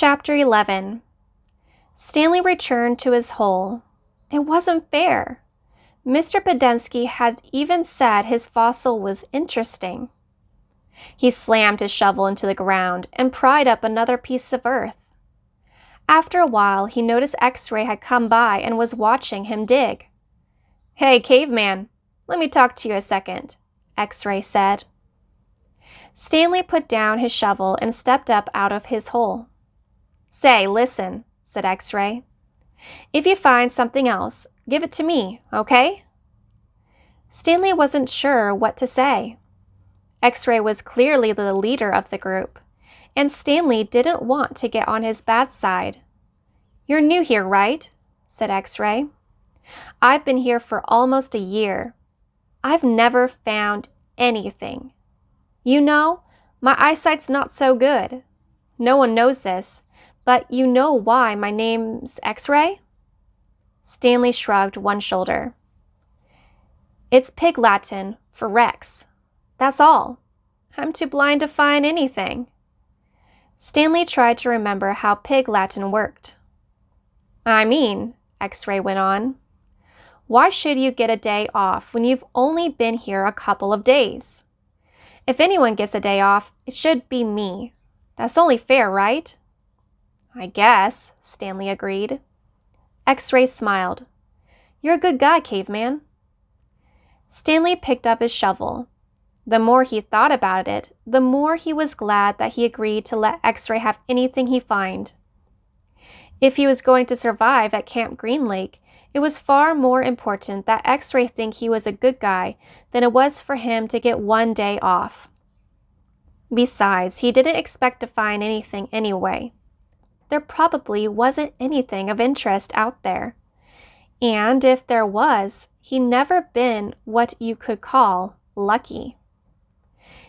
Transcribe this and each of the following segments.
Chapter 11. Stanley returned to his hole. It wasn't fair. Mr. Podensky had even said his fossil was interesting. He slammed his shovel into the ground and pried up another piece of earth. After a while, he noticed X-Ray had come by and was watching him dig. "Hey, Caveman, let me talk to you a second," X-Ray said. Stanley put down his shovel and stepped up out of his hole. "Say, listen," said X-Ray. "If you find something else, give it to me, okay?" Stanley wasn't sure what to say. X-Ray was clearly the leader of the group, and Stanley didn't want to get on his bad side. "You're new here, right?" said X-Ray. "I've been here for almost a year. I've never found anything. You know, my eyesight's not so good. No one knows this, but you know why my name's X-Ray?" Stanley shrugged one shoulder. "It's Pig Latin for Rex. That's all. I'm too blind to find anything." Stanley tried to remember how Pig Latin worked. "I mean," X-Ray went on, "why should you get a day off when you've only been here a couple of days? If anyone gets a day off, it should be me. That's only fair, right?" "I guess," Stanley agreed. X-Ray smiled. "You're a good guy, Caveman." Stanley picked up his shovel. The more he thought about it, the more he was glad that he agreed to let X-Ray have anything he found. If he was going to survive at Camp Green Lake, it was far more important that X-Ray think he was a good guy than it was for him to get one day off. Besides, he didn't expect to find anything anyway. There probably wasn't anything of interest out there. And if there was, he'd never been what you could call lucky.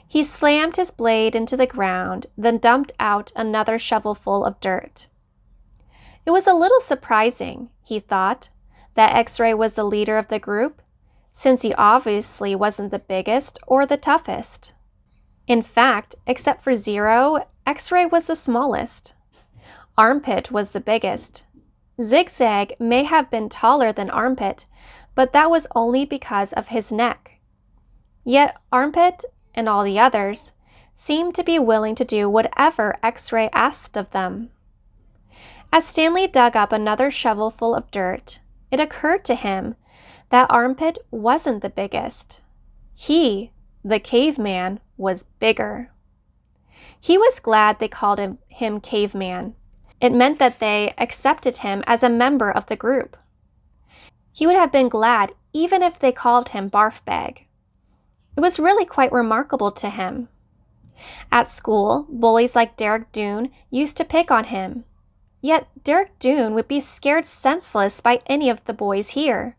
He slammed his blade into the ground, then dumped out another shovelful of dirt. It was a little surprising, he thought, that X-Ray was the leader of the group, since he obviously wasn't the biggest or the toughest. In fact, except for Zero, X-Ray was the smallest. Armpit was the biggest. Zigzag may have been taller than Armpit, but that was only because of his neck. Yet Armpit and all the others seemed to be willing to do whatever X-Ray asked of them. As Stanley dug up another shovelful of dirt, it occurred to him that Armpit wasn't the biggest. He, the caveman, was bigger. He was glad they called him Caveman. It meant that they accepted him as a member of the group. He would have been glad even if they called him Barf Bag. It was really quite remarkable to him. At school, bullies like Derek Doone used to pick on him. Yet Derek Doone would be scared senseless by any of the boys here.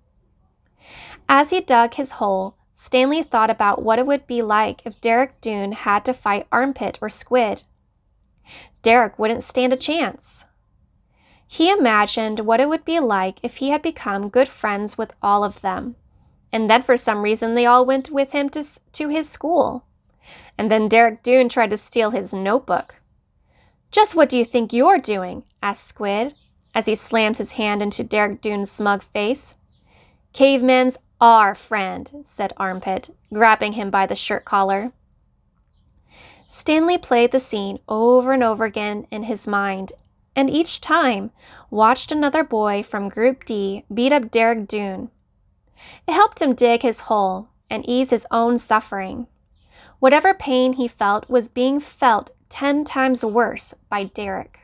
As he dug his hole, Stanley thought about what it would be like if Derek Doone had to fight Armpit or Squid. Derek wouldn't stand a chance. He imagined what it would be like if he had become good friends with all of them, and then for some reason they all went with him to his school. And then Derek Doone tried to steal his notebook. "Just what do you think you're doing?" asked Squid, as he slammed his hand into Derek Doone's smug face. "Caveman's our friend," said Armpit, grabbing him by the shirt collar. Stanley played the scene over and over again in his mind, and each time watched another boy from Group D beat up Derek Doone. It helped him dig his hole and ease his own suffering. Whatever pain he felt was being felt 10 times worse by Derek.